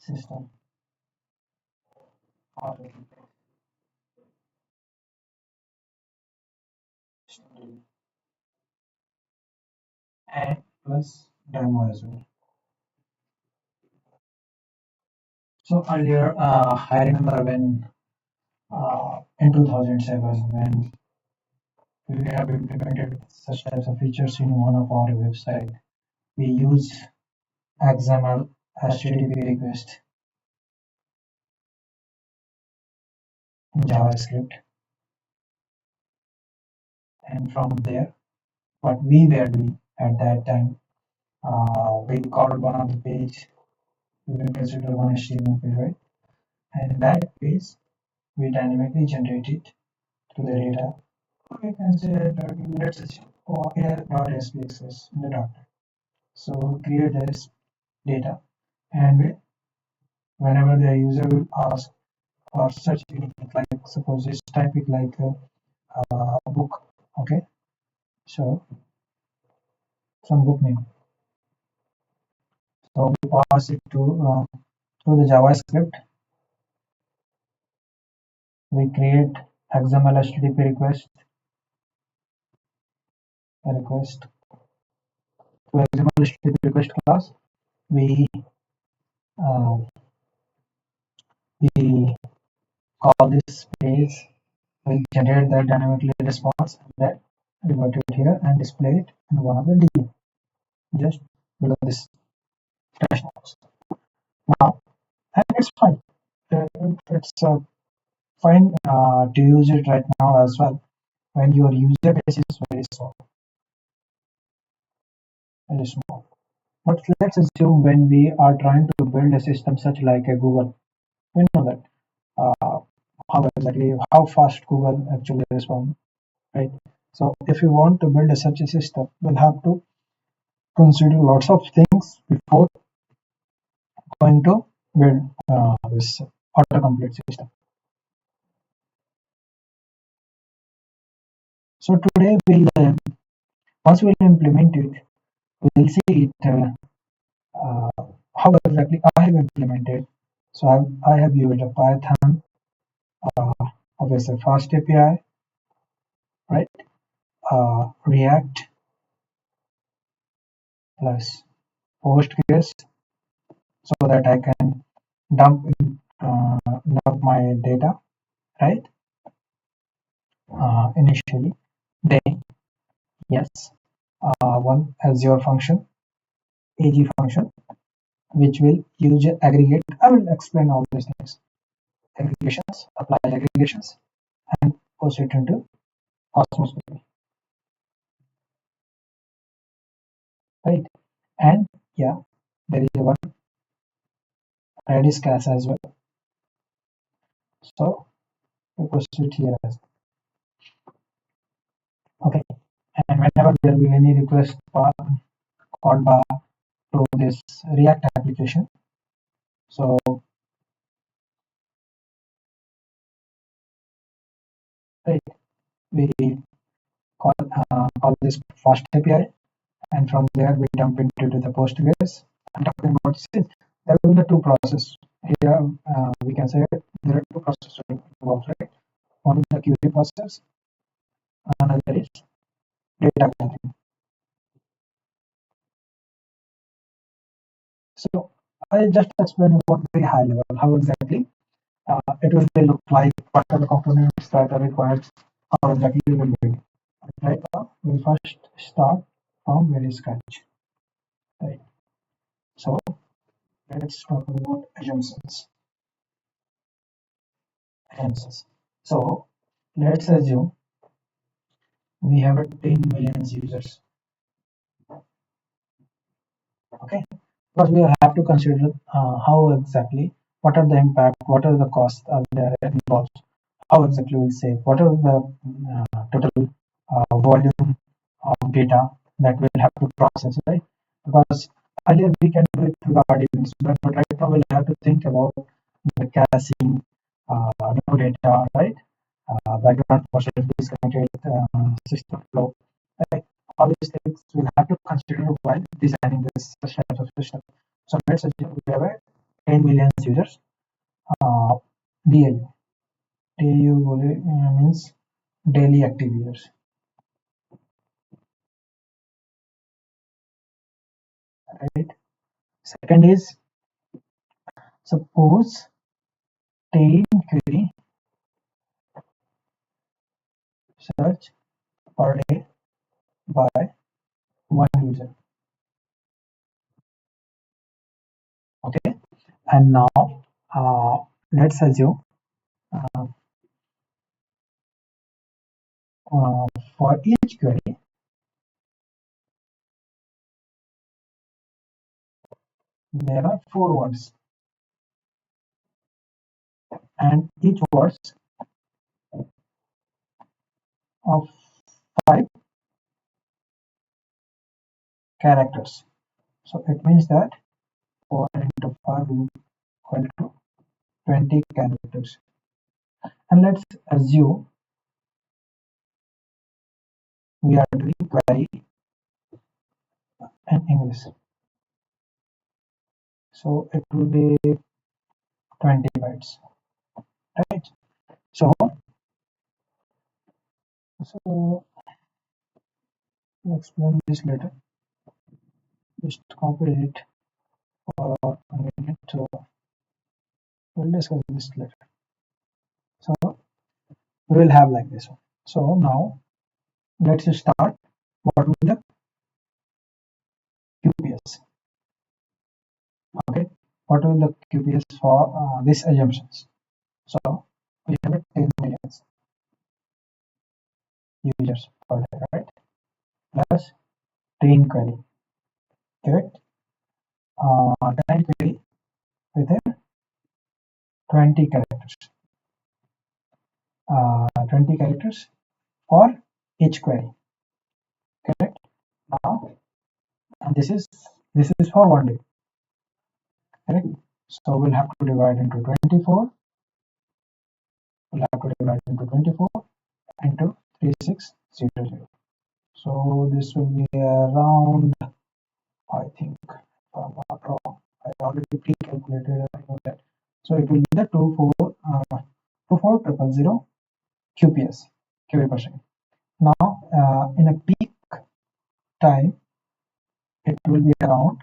system autocomplete and plus demo as well. So earlier, I remember when in 2007 when we have implemented such types of features in one of our website, we use XML HTTP request in JavaScript, and from there, what we were doing at that time, we called one of the page. We will consider one HTML page, right? And that page we dynamically generate it to the data. We can say that let's assume air.sbxs in the dot. So create this data, and whenever the user will ask or search it, like suppose just type it like a book, okay? So some book name. So we pass it to through the JavaScript. We create XML HTTP request to XML HTTP request class. We uh, we call this page. We generate that dynamically response and that revert it here and display it in one of the D just below this dash box. Now, and it's fine. It's fine to use it right now as well when your user base is very small. But let's assume when we are trying to build a system such like a Google, we know that uh, how fast Google actually responds, right? So if you want to build such a system, we'll have to consider lots of things before going to build this autocomplete system. So today once we'll implement it, we'll see it uh, how exactly I have implemented. So I have used a Python, obviously fast API, right? React plus Postgres, so that I can dump my data, right? Initially, then yes, one Azure function, AG function, which will use aggregate. I will explain all these things. Aggregations, apply aggregations, and post it into Cosmos DB, right? And yeah, there is one Redis class as well. So we post it here as well. Okay. And whenever there will be any request called to this React application, so right, we call this fast API, and from there we dump into the Postgres. I'm talking about this. There will be two processes. Here we can say there are two processes involved, right? One is the query process, another is data gathering. So I just explained about very high level how exactly it will look like, what are the components that are required, how exactly we will build. Right now, we'll first start from very scratch. Right. So let's talk about assumptions. Assumptions. So let's assume we have a 10 million users. Okay, but we have to consider how exactly, what are the impact, what are the costs are there involved, how exactly we'll save, what are the total volume of data that we'll have to process, right? Because earlier we can do it through the RDBs, but right now we'll have to think about the caching, no data, right? Background process, disconnected system flow, right? All these things we'll have to consider while designing this such types of system. So let's assume we have a 10 million users. DAU. DAU means daily active users. Right. Second is, suppose tail query search per day by one user. Okay. And now uh, let's assume uh, uh, for each query there are four words, and each words of 5 characters. So it means that 4 into 5 will equal to 20 characters. And let's assume we are doing query in English. So it will be 20 bytes, right? So, so I'll explain this later. Just copy it for a minute. So we'll discuss this later. So we will have like this one. So now let's start. What will the QPS? Okay. What will the QPS for these assumptions? So we have 10 million users per day, right? Plus 10 query, correct? 10 query with a 20 characters. 20 characters for each query, correct? Now, and this is for one day, correct? So we'll have to divide into 24. We'll have to divide into 24 into 3600. So this will be around, I think, if I'm not wrong, I already pre-calculated. I know that. So it will be the 24000 QPS, QA per second. Now, in a peak time, it will be around.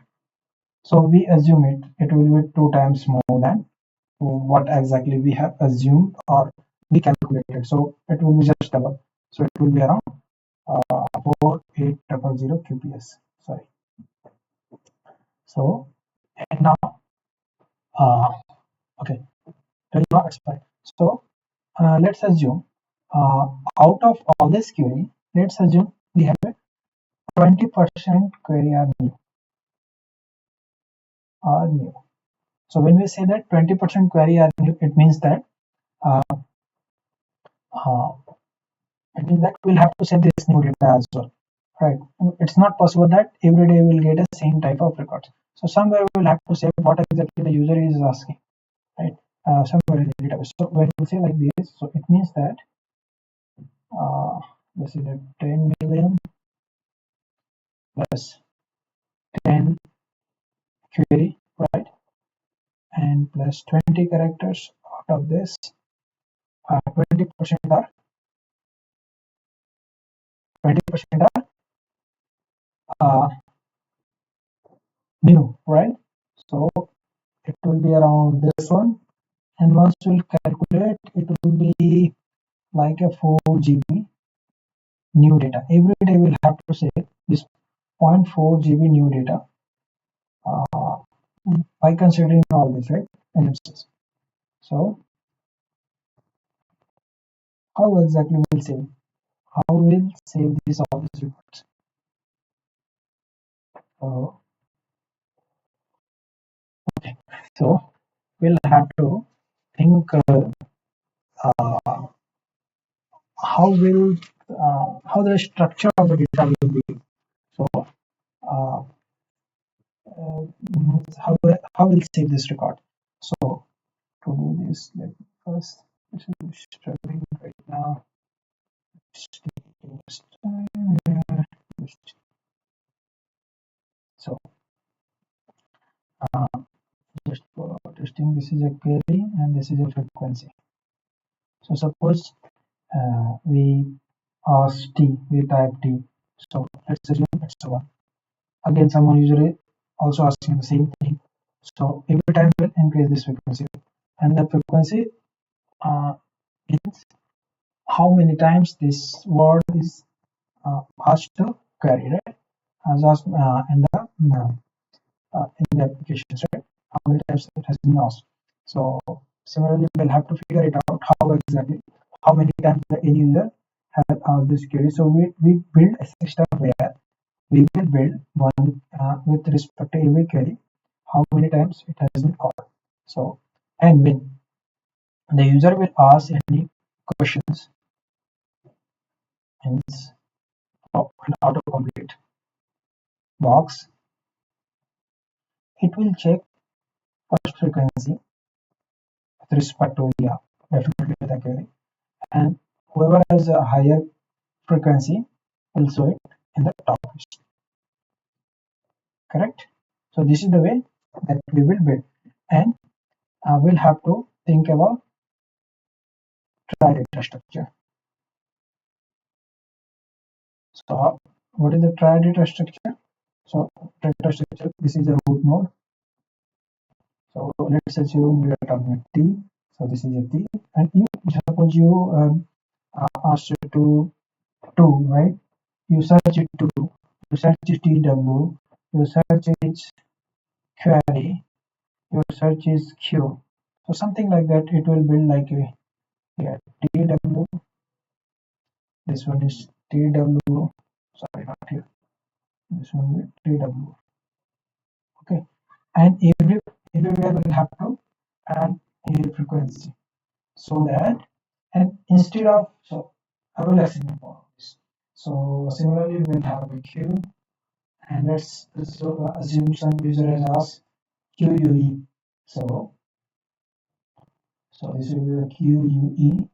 So we assume it will be 2 times more than what exactly we have assumed or we calculated. So it will be just double. So it will be around 4800 QPS. Sorry. So and now, uh, okay, that is not expired. So let's assume uh, out of all this query, let's assume we have a 20% query are new. So when we say that 20% query are new, it means that uh, uh, we'll have to set this new data as well, right? It's not possible that every day we'll get the same type of records. So somewhere we'll have to say what exactly the user is asking, right? Somewhere in the database. So when we say like this, so it means that uh, this is a 10 million plus 10 query, right? And plus 20 characters out of this, 20% are 20% are uh, new, right? So it will be around this one, and once we'll calculate, it will be like a 4 GB new data. Every day we'll have to say this 0.4 GB new data uh, by considering all this, right? NMCs. So how exactly we'll save? How we'll save these all these reports? So, okay. So we'll have to think uh, how the structure of the data will be. So uh, how we'll save this record. So to do this, let me first, this is struggling right now. It's taking this time here. So uh, just put testing. This is a query and this is a frequency. So suppose we ask T, we type T. So let's assume it's a 1. Again, someone usually also asking the same thing. So every time we'll increase this frequency. And the frequency is how many times this word is asked to query, right? As asked in the applications, right? How many times it has been asked. So similarly, we'll have to figure it out how many times the end user has asked this query. So we build a system where we will build one with respect to every query, how many times it has been called. So, and when the user will ask any questions in this an autocomplete box, it will check first frequency with respect to definitely the query, and whoever has a higher frequency will show it in the top list. Correct? So this is the way that we will build, and we'll have to think about try data structure. So what is the try data structure? So data structure, this is a root node. So let's assume we are talking about T. So this is a T, and you suppose you asked it to 2, right? You search it to, you search it TW, you search it query, your search is Q. So something like that, it will build like a here TW. This one is TW. Sorry, not here. This one will TW. Okay, and everywhere will have to add a frequency so that, and instead of, so I will explain for this. So similarly, we'll have a queue, and let's assume some user has asked QUE. So this will be a QUE,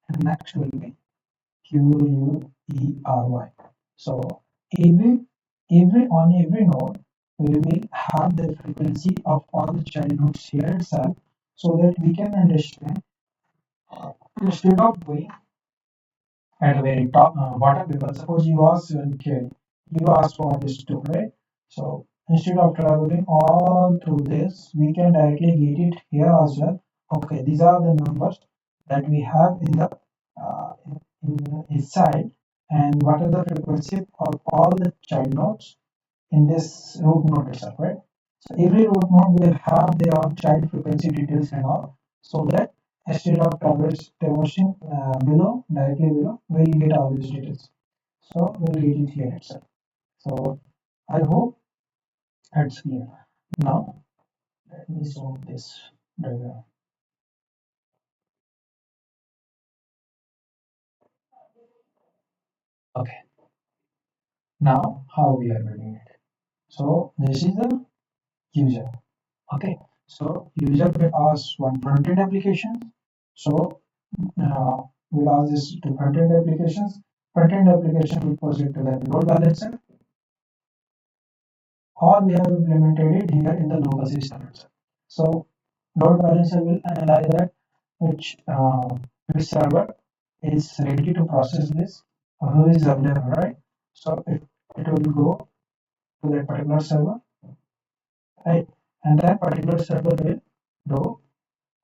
and next will be QUERY. So every node we will have the frequency of all the child nodes here itself, so that we can understand instead of going at the very top bottom level. Suppose you ask one query, you ask for this too, right? So instead of traveling all through this, we can directly get it here as well. Okay, these are the numbers that we have in the in inside, and what are the frequency of all the child nodes in this root node itself, right? So every root node will have their own child frequency details and all, so that instead of traversing directly below, we'll get all these details. So we'll get it here itself. So I hope that's clear. Now let me solve this diagram. Okay. Now how we are building it. So this is the user. Okay. So user will ask one front-end application. So we'll ask this to front-end applications. Front-end application will post it to the load balancer, or we have implemented it here in the local system itself. So load balancer will analyze that which server is ready to process this, or who is available, right? So it will go to that particular server, right? And that particular server will do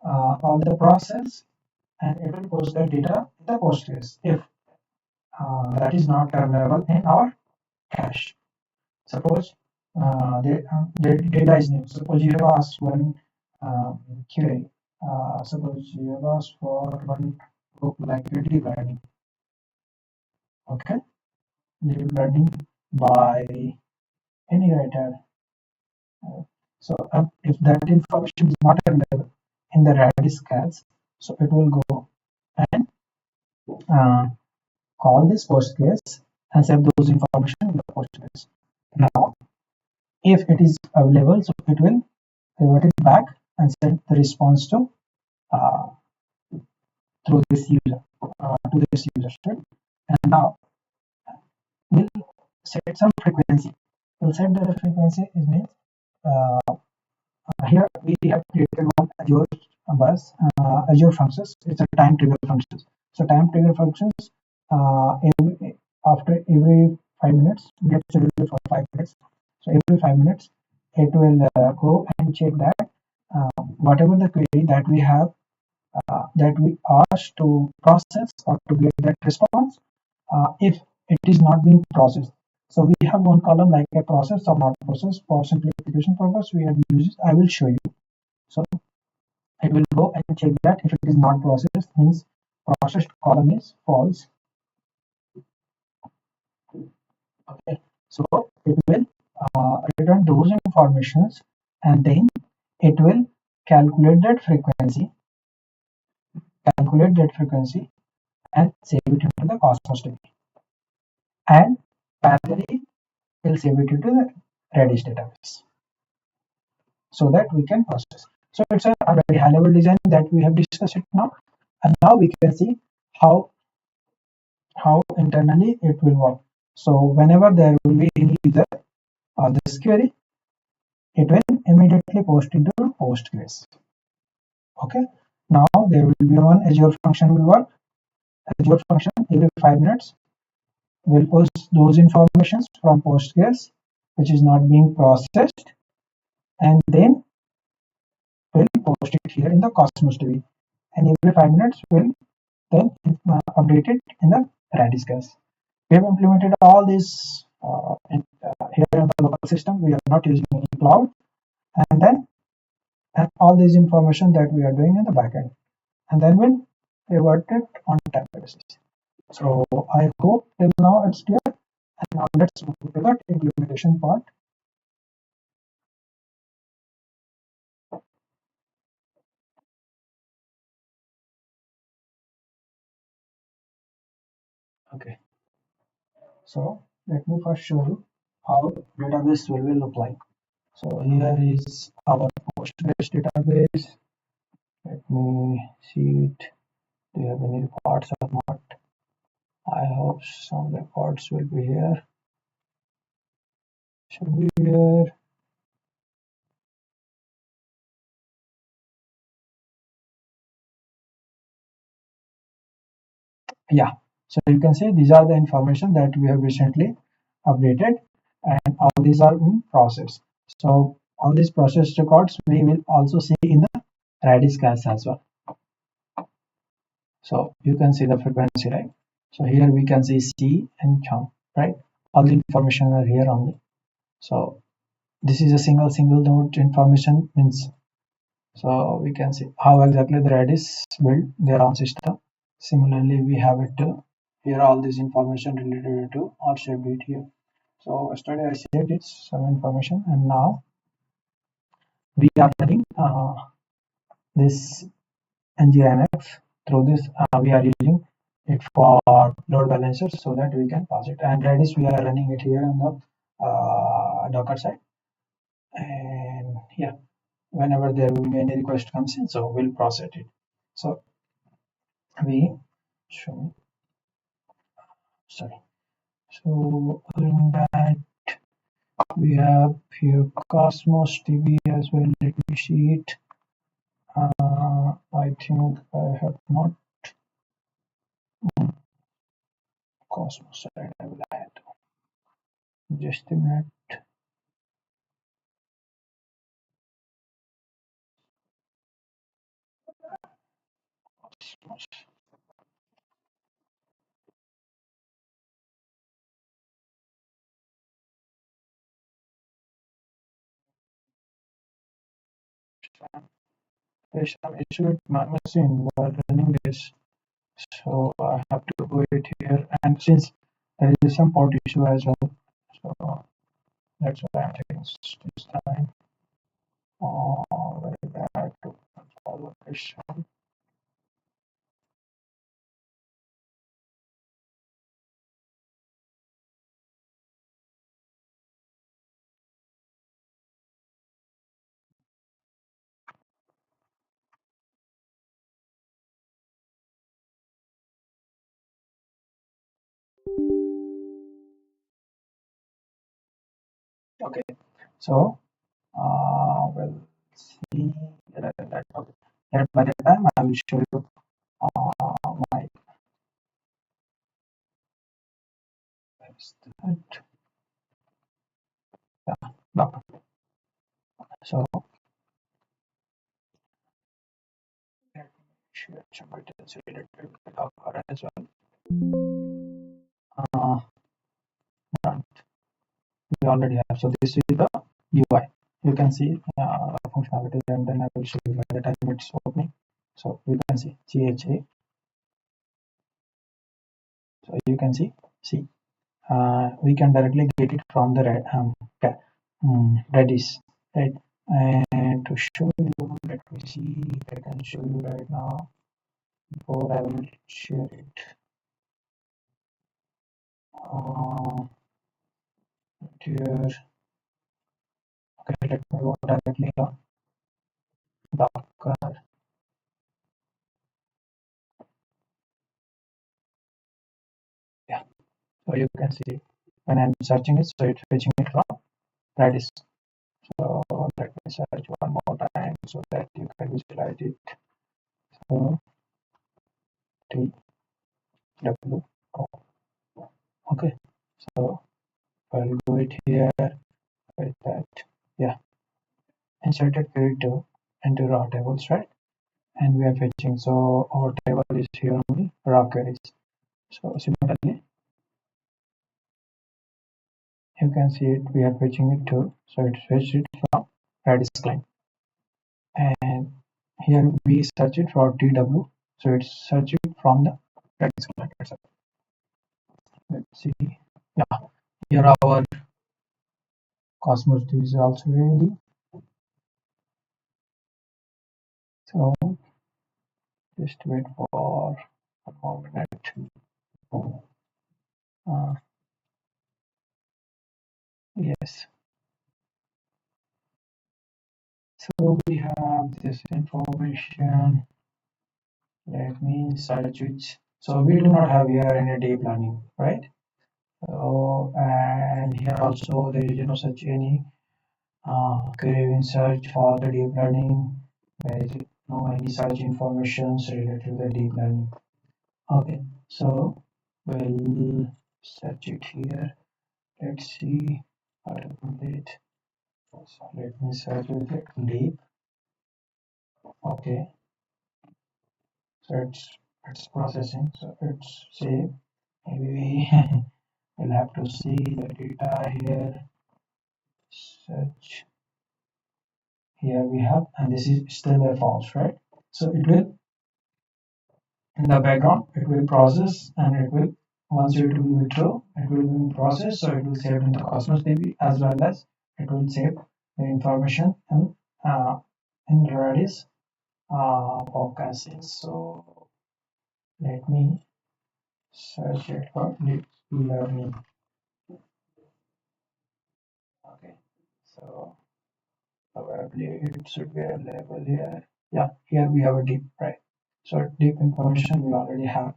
all the process, and it will post the data in the Postgres if that is not available in our cache. Suppose the data is new. Suppose you have asked one query. Suppose you have asked for one group like deep learning. Okay, deep learning by any writer. So if that information is not available in the Redis cache, so it will go and uh, call this Postgres and save those information in the Postgres. Now, if it is available, so it will revert it back and send the response to uh, through this user to this user, right? And now we'll set some frequency. We'll set the frequency is means Here we have created one Azure bus, Azure functions. It's a time trigger functions. So time trigger functions, after every 5 minutes, we have scheduled for 5 minutes. So every 5 minutes, it will go and check that whatever the query that we have, that we asked to process or to get that response, if it is not being processed. So we have one column like a process or not process. For simplification purpose, we have used. I will show you. So it will go and check that if it is not processed, means processed column is false. Okay, so it will return those informations, and then it will calculate that frequency, and save it into the Cosmos DB, and parallelly will save it into the Redis database so that we can process. So it's a very high level design that we have discussed it now, and now we can see how internally it will work. So whenever there will be any user or this query, it will immediately post into Postgres. Okay. Now there will be one Azure function will work. Azure function every 5 minutes will post those informations from Postgres which is not being processed, and then will post it here in the Cosmos DB. And every 5 minutes will then update it in the Redis cache. We have implemented all this here in the local system. We are not using any cloud, and then and all this information that we are doing in the backend, and then we'll revert it on time basis. So I hope till now it's clear. And now let's move to the implementation part. Okay, so let me first show you how database will look like. So here is our Postgres database. Let me see it. Do you have any records or not? I hope some records will be here. Should be here. Yeah. So you can see these are the information that we have recently updated, and all these are in process. So all these process records we will also see in the Redis cache as well. So you can see the frequency, right? So here we can see C and chunk, right? All the information are here only. So this is a single node information means. So we can see how exactly the Redis build their own system. Similarly, we have it here all this information related to or saved it here. So yesterday I saved it some information, and now we are running this nginx. Through this we are using it for load balancers so that we can pass it, and Redis we are running it here on the Docker side. And yeah, whenever there will be any request comes in, so we'll process it. So we show me, sorry. So other than that, we have here Cosmos DB as well. Let me see it. I think I have not Cosmos side. I will add. Just a minute. Cosmos. There's some issue with my machine while running this, so I have to do it here. And since there is some port issue as well, so that's why I'm taking this time. Very bad to follow this. Okay, so well, see that. Okay. And by the time I will show you my that. Yeah, no. So let me share some details related to Docker as well. Uh, right, we already have. So this is the UI. You can see functionality, and then I will show you by the time it's opening. So you can see CHA. So you can see we can directly get it from the Redis, right? And to show you, let me see if I can show you right now before I will share it. Here, okay, let me go directly on Docker. Yeah, so you can see when I'm searching it, so it's fetching it from Redis. So let me search one more time so that you can visualize it. So TW. Okay, so I'll go it here with that. Yeah, inserted query to into raw tables, right? And we are fetching. So our table is here only raw queries. So similarly, you can see it. We are fetching it too. So it's fetched it from Redis client, and here we search it for TW. So it's search it from the Redis client itself. Let's see. Yeah, here our Cosmos DB is also ready. So just wait for 1 more minute. Uh, yes. So we have this information. Let me search it. So we do not have here any deep learning, right? So and here also there is no such any query in search for the deep learning. There is no any such information related to the deep learning. Okay, so we'll search it here. Let's see how to complete. So let me search with it deep. Okay, so it's processing. So it's say maybe we'll have to see the data here. Search here we have, and this is still a false, right? So it will in the background it will process, and it will once it will be true, it will be processed. So it will save in the Cosmos DB as well as it will save the information in Redis forecasting. So let me search it for deep learning. Okay, so probably it should be available here. Yeah, here we have a deep, right? So deep information we already have.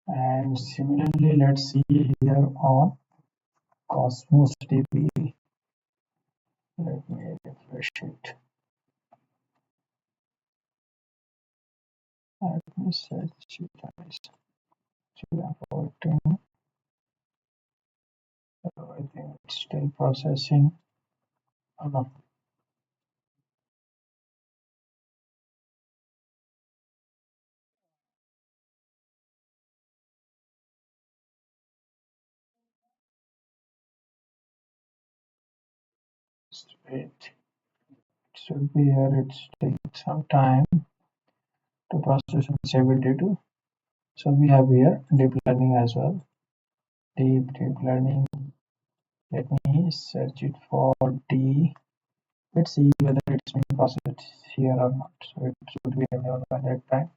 And similarly, let's see here on Cosmos DB. Let me refresh it. Let me search it as reporting. I think it's still processing. Oh no, just wait. It should be here. It's taking some time to process and save it data. So we have here deep learning as well. Deep learning. Let me search it for D. Let's see whether it's being processed here or not. So it should be available by that time.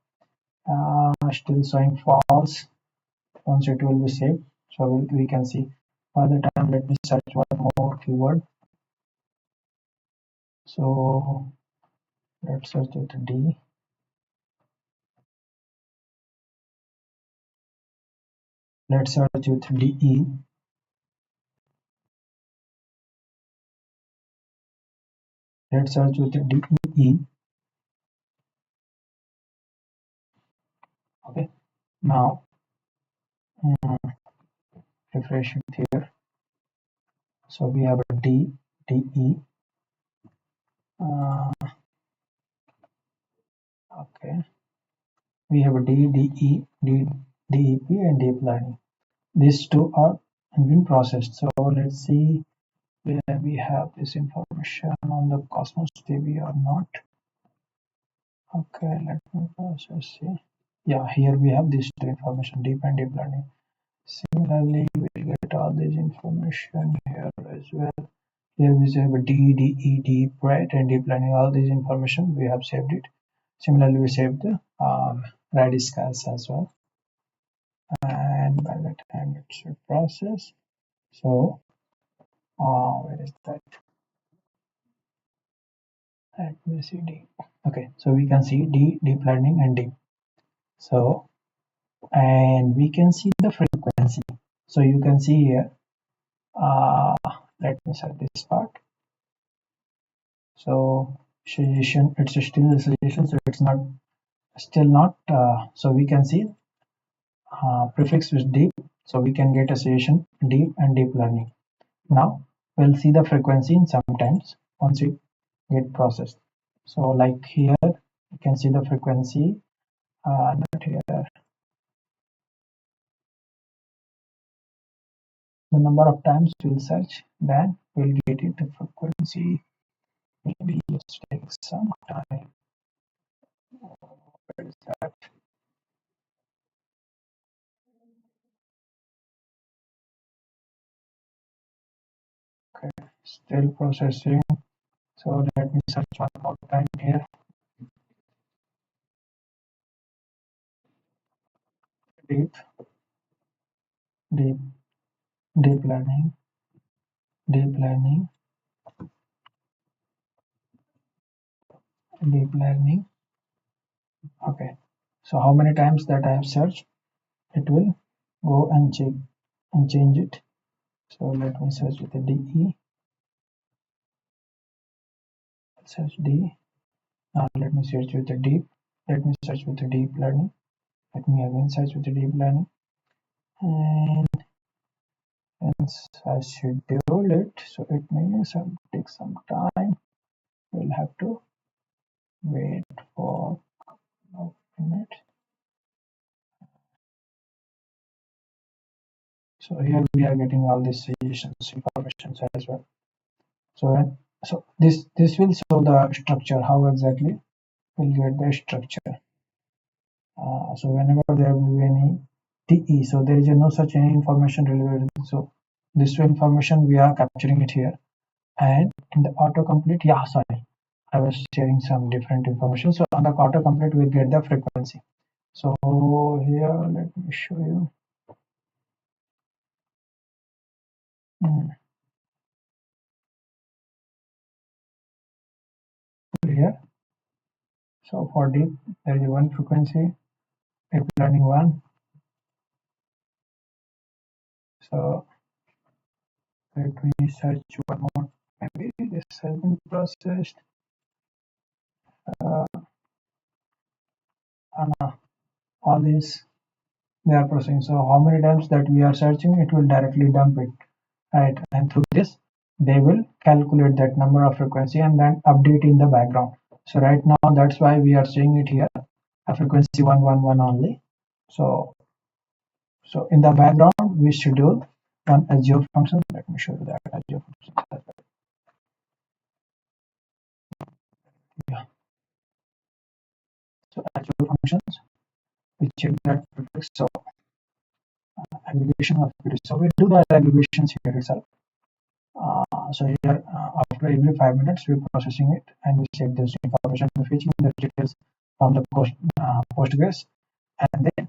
Still showing false. Once it will be saved, so we can see. By the time, let me search one more keyword. So let's search with D. Let's search with DE. Let's search with DE. DE. Okay, now refresh it here. So we have a D, DE. Okay, we have a D, DE, DEP, and deep learning. These two are been processed. So let's see where we have this information on the Cosmos DB or not. Okay, let me process see. Yeah, here we have this two information, deep and deep learning. Similarly, we'll get all this information here as well. Here we have a D, DE, deep, right, and deep learning. All this information we have saved it. Similarly, we saved the radiscals as well. And by the time it should process, so where is that? Let me see D. Okay, so we can see D, deep learning, and deep. So, and we can see the frequency. So you can see here. Let me set this part. So suggestion, it's still a suggestion, so it's not still not. So we can see prefix with deep. So we can get a suggestion deep and deep learning. Now we'll see the frequency in sometimes once we get processed. So like here you can see the frequency. Not here. The number of times we'll search, then we'll get it the frequency. Maybe it takes some time. Where is that? Okay, still processing. So let me search one more time here. Deep, deep, deep learning, deep learning, deep learning. Okay. So how many times that I have searched, it will go and check and change it. So let me search with the DE. Search D. Now let me search with the deep. Let me search with the deep learning. Let me again search with the deep learning. And since I schedule it, so it may take some time. We'll have to wait for a minute. So here we are getting all these suggestions information as well. So this will show the structure, how exactly we'll get the structure. So whenever there will be any TE, so there is no such any information related. So this information we are capturing it here, and in the autocomplete, yeah, sorry, I was sharing some different information. So on the autocomplete, we get the frequency. So here, let me show you. Here, so for deep, there is one frequency, deep learning one. So let me search one more. Maybe this has been processed. All these they are processing. So how many times that we are searching, it will directly dump it, right? And through this, they will calculate that number of frequency and then update in the background. So right now, that's why we are seeing it here, a frequency 111 only. So in the background, we schedule one Azure function. Let me show you that Azure function. Yeah. So Azure functions, we check that prefix. So aggregation of it. So we do the aggregations here itself. So here, after every 5 minutes, we're processing it and we check this information, fetching the details from the Postgres, and then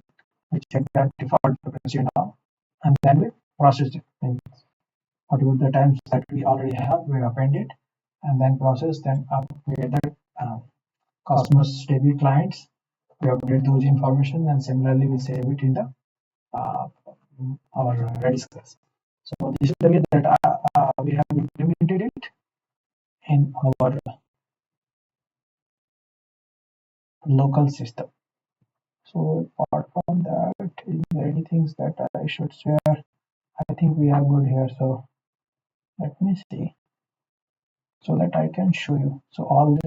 we check that default frequency now, and then we process it. And whatever the times that we already have, we append it, and then process. Then we get that Cosmos DB clients. We update those information, and similarly we save it in the our Redis. So this is the way that we have implemented it in our local system. So apart from that, is there any things that I should share? I think we are good here. So let me see so that I can show you. So all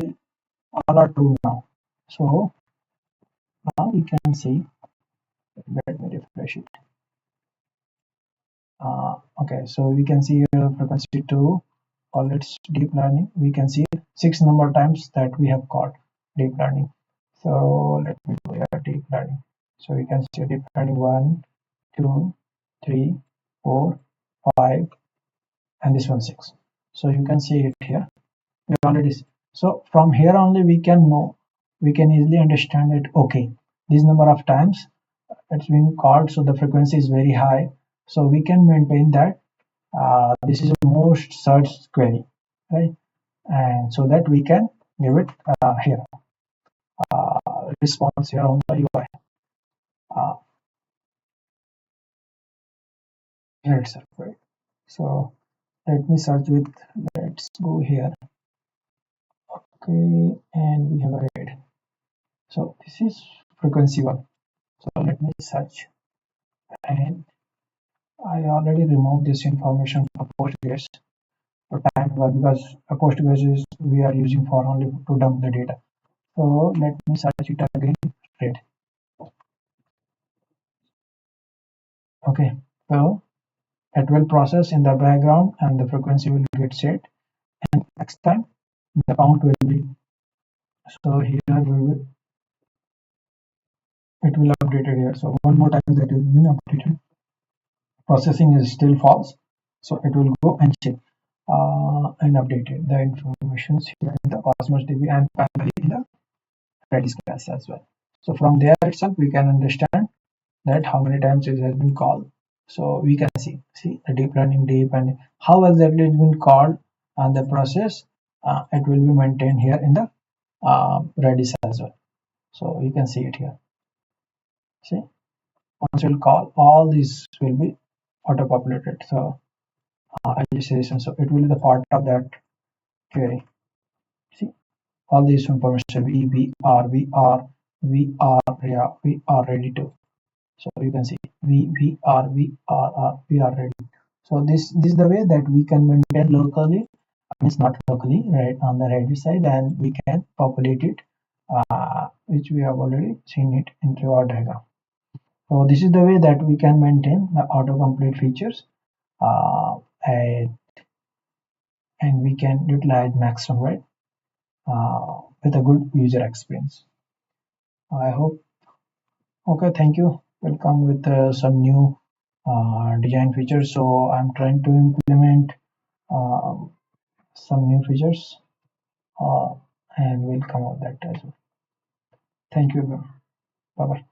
are true now. So now we can see. Let me refresh it. Okay, so we can see here frequency 2, call it deep learning. We can see 6 number times that we have called deep learning. So let me go here deep learning. So we can see deep learning 1, 2, 3, 4, 5, and this one 6. So you can see it here. We already see. So from here only we can know, we can easily understand it. Okay, this number of times it's being called, so the frequency is very high. So we can maintain that this is the most searched query, right? And so that we can give it here response here on the UI here itself, right? So let me search with, let's go here. Okay, and we have a red. So this is frequency 1. So let me search, and I already removed this information for Postgres for time because Postgres is we are using for only to dump the data. So let me search it again, red. Okay, so it will process in the background and the frequency will get set, and next time the count will be, so here it will update it here. So one more time that is been updated, processing is still false, so it will go and check and update it the information here in the Cosmos DB and finally in the Redis class as well. So from there itself we can understand that how many times it has been called. So we can see the deep learning deep and how exactly it's been called, and the process it will be maintained here in the Redis as well. So you can see it here. See, once we'll call, all these will be auto populated. So illustration, so it will be the part of that query. See, all these information we are ready to. So you can see we are ready. So this is the way that we can maintain locally, means not locally, right, on the Redis side, and we can populate it, which we have already seen it into our diagram. So this is the way that we can maintain the autocomplete features, uh, and, and we can utilize maximum, right, with a good user experience. I hope. Okay, thank you. Welcome with some new design features. So I'm trying to implement um, some new features, uh, and we'll come out that as well. Thank you. Bye bye.